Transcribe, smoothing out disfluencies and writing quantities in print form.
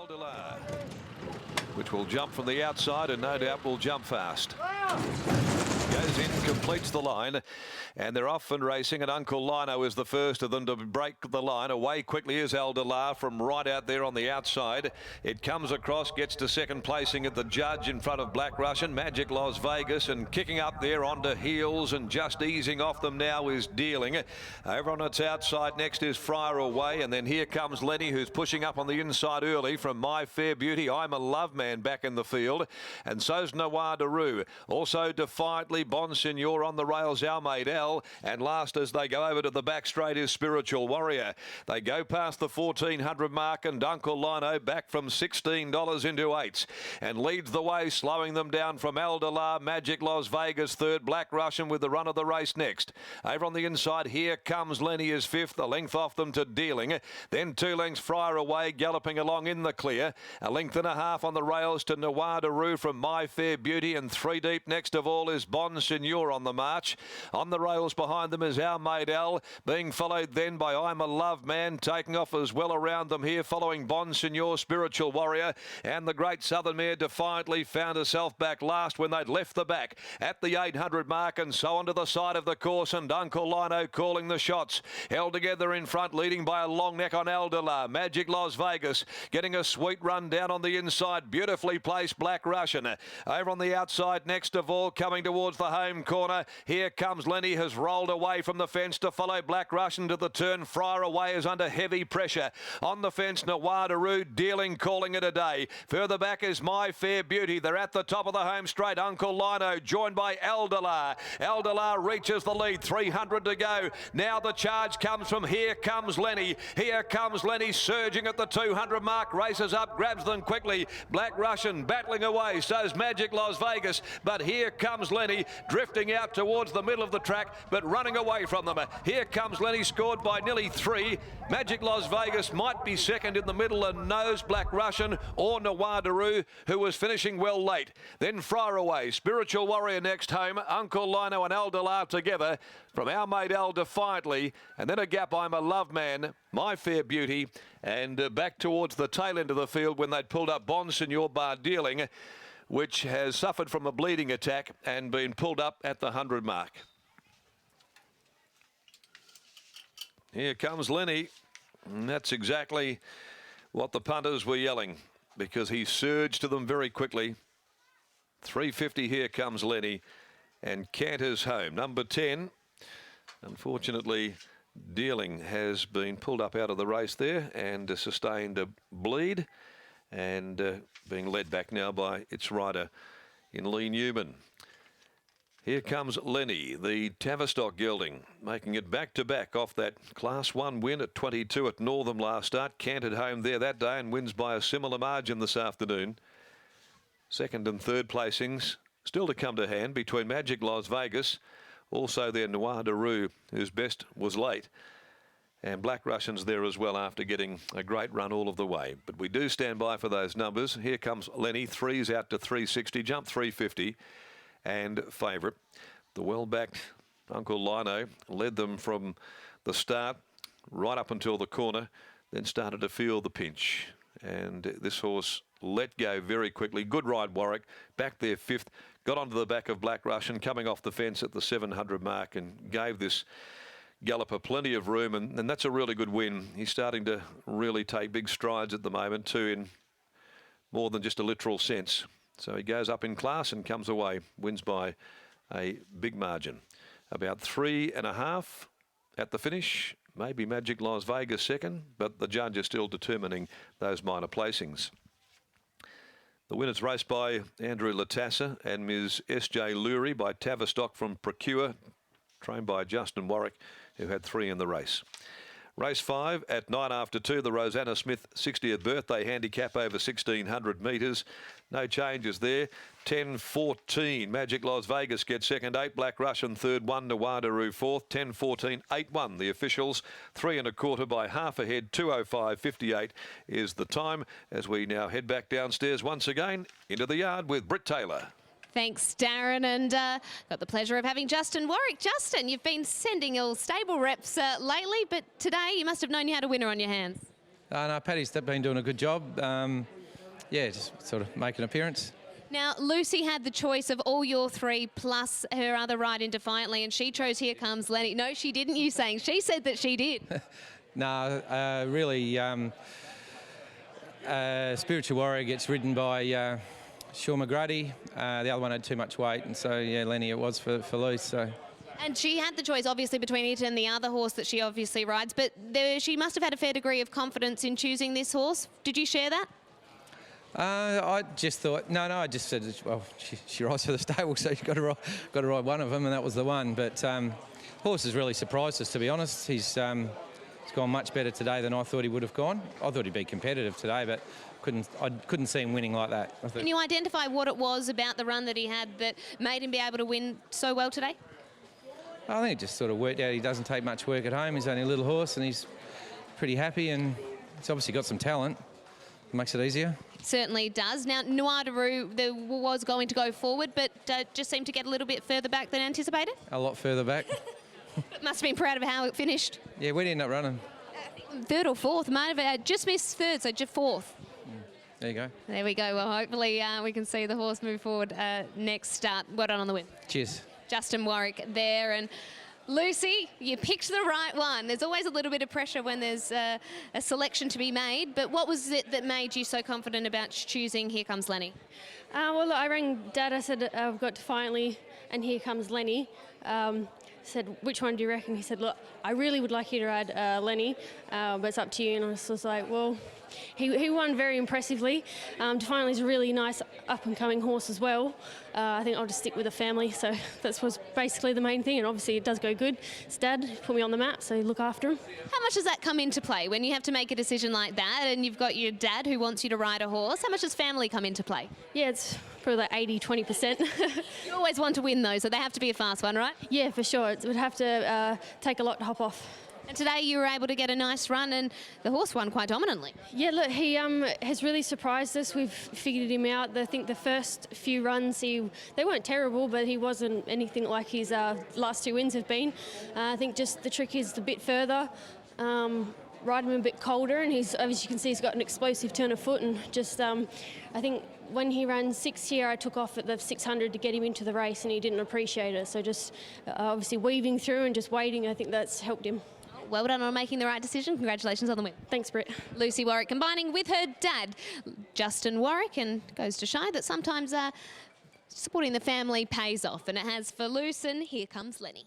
Eldelar, which will jump from the outside and no doubt will jump fast. Goes in, completes the line, and they're off and racing, and Uncle Lino is the first of them to break the line. Away quickly is Eldelar from right out there on the outside. It comes across, gets to second placing at the judge in front of Black Russian, Magic Las Vegas, and kicking up there onto heels and just easing off them now is Dealing. Over on its outside next is Friar Away, and then here comes Lenny, who's pushing up on the inside early from My Fair Beauty. I'm a Love Man back in the field, and so's Noir Daru. Also Defiantly Bonsignor on the rails, Our Mate L, and last as they go over to the back straight is Spiritual Warrior. They go past the 1400 mark, and Uncle Lino back from $16 into 8s and leads the way, slowing them down from Eldelar, Magic Las Vegas third, Black Russian with the run of the race next. Over on the inside, Here Comes Lenny is fifth, a length off them to Dealing. Then 2 lengths Friar Away, galloping along in the clear. A length and a half on the rails to Noir Daru from My Fair Beauty, and 3 deep next of all is Bonsignor on the march. On the rails behind them is Our Mate L, being followed then by I'm a Love Man, taking off as well around them here, following Bonsignor, Spiritual Warrior, and the Great Southern Mare Defiantly found herself back last when they'd left the back at the 800 mark, and so onto the side of the course, and Uncle Lino calling the shots. Held together in front, leading by a long neck on Eldelar. Magic Las Vegas getting a sweet run down on the inside, beautifully placed Black Russian. Over on the outside next of all, coming towards the home corner, Here Comes Lenny, has rolled away from the fence to follow Black Russian to the turn. Friar Away is under heavy pressure. On the fence, Noir Daru, Dealing calling it a day. Further back is My Fair Beauty. They're at the top of the home straight. Uncle Lino joined by Eldelar. Eldelar reaches the lead, 300 to go. Now the charge comes from Here Comes Lenny. Here Comes Lenny surging at the 200 mark, races up, grabs them quickly. Black Russian battling away, so's Magic Las Vegas, but Here Comes Lenny drifting out towards the middle of the track, but running away from them. Here Comes Lenny, scored by nearly 3. Magic Las Vegas might be second in the middle and nose Black Russian or Noir Daru, who was finishing well late. Then Friar Away, Spiritual Warrior next home, Uncle Lino and Eldelar together from Our Mate L Defiantly, and then a gap I'm a Love Man, My Fair Beauty, and back towards the tail end of the field when they'd pulled up Bonsignor bar Dealing, which has suffered from a bleeding attack and been pulled up at the 100 mark. Here comes Lenny, and that's exactly what the punters were yelling, because he surged to them very quickly. 350, Here Comes Lenny, and canters home. Number 10, unfortunately, Dealing has been pulled up out of the race there and sustained a bleed, and being led back now by its rider in Lee Newman. Here comes Lenny, the Tavistock gelding, making it back-to-back off that Class 1 win at 22 at Northam last start. Cantered home there that day and wins by a similar margin this afternoon. Second and third placings still to come to hand between Magic Las Vegas, also there Noir Daru, whose best was late, and Black Russian's there as well after getting a great run all of the way. But we do stand by for those numbers. Here comes Lenny, 3's out to 360, jump 350, and favourite. The well-backed Uncle Lino led them from the start right up until the corner, then started to feel the pinch. And this horse let go very quickly. Good ride, Warwick. Back there 5th. Got onto the back of Black Russian, coming off the fence at the 700 mark, and gave this galloper plenty of room. And that's a really good win. He's starting to really take big strides at the moment, too, in more than just a literal sense. So he goes up in class and comes away, wins by a big margin. About 3.5 at the finish. Maybe Magic Las Vegas second, but the judge is still determining those minor placings. The winner's raced by Andrew Latassa and Ms. S.J. Lurie by Tavistock from Procure, trained by Justin Warwick, who had 3 in the race. Race 5 at 9 after 2, the Rosanna Smith 60th birthday handicap over 1,600 metres. No changes there. 10-14, Magic Las Vegas gets second, 8 Black Russian third, 1 Noir Daru fourth, 10-14, 8-1 the officials, 3 1/4 by half ahead, 2:05.58 is the time as we now head back downstairs once again into the yard with Britt Taylor. Thanks, Darren, and got the pleasure of having Justin Warwick. Justin, you've been sending all stable reps lately, but today you must have known you had a winner on your hands. No, Paddy's been doing a good job. Yeah, just sort of make an appearance. Now, Lucy had the choice of all your three plus her other ride in Defiantly, and she chose Here Comes Lenny. No, she didn't, you saying. She said that she did. No, really, Spiritual Warrior gets ridden by Shaw McGrady. The other one had too much weight, and so, yeah, Lenny it was for Luce. So. And she had the choice, obviously, between it and the other horse that she obviously rides, but she must have had a fair degree of confidence in choosing this horse. Did you share that? I just thought, I just said, well, she rides for the stable, so you've got to ride one of them, and that was the one. But horse has really surprised us, to be honest. He's gone much better today than I thought he would have gone. I thought he'd be competitive today, but I couldn't see him winning like that. Can you identify what it was about the run that he had that made him be able to win so well today? I think it just sort of worked out. He doesn't take much work at home. He's only a little horse, and he's pretty happy, and he's obviously got some talent. It makes it easier. Certainly does. Now, Nuadaru was going to go forward, but just seemed to get a little bit further back than anticipated. A lot further back. Must have been proud of how it finished. Yeah, where did he end up running? Third or fourth. Might have just missed third, so just fourth. There you go. There we go. Well, hopefully we can see the horse move forward next start. Well done on the win. Cheers. Justin Warwick there. And Lucy, you picked the right one. There's always a little bit of pressure when there's a selection to be made, but what was it that made you so confident about choosing Here Comes Lenny? Well, look, I rang Dad. I said, I've got Defiantly and Here Comes Lenny. Said, which one do you reckon? He said, look, I really would like you to ride Lenny, but it's up to you. And I was like, well, he won very impressively. Defiantly's a really nice up-and-coming horse as well. I think I'll just stick with the family, so that was basically the main thing, and obviously it does go good. It's Dad put me on the map, so look after him. How much does that come into play when you have to make a decision like that and you've got your dad who wants you to ride a horse? How much does family come into play? Yeah, it's probably like 20%. You always want to win though, so they have to be a fast one, right? Yeah, for sure. It would have to take a lot to hop off. And today you were able to get a nice run and the horse won quite dominantly. Yeah, look, he has really surprised us. We've figured him out. I think the first few runs, they weren't terrible, but he wasn't anything like his last two wins have been. I think just the trick is a bit further, ride him a bit colder, and as you can see, he's got an explosive turn of foot, and just I think when he ran 6th here, I took off at the 600 to get him into the race, and he didn't appreciate it. So just obviously weaving through and just waiting, I think that's helped him. Well done on making the right decision. Congratulations on the win. Thanks, Britt. Lucy Warwick combining with her dad, Justin Warwick, and goes to show that sometimes supporting the family pays off, and it has for Luce, and Here Comes Lenny.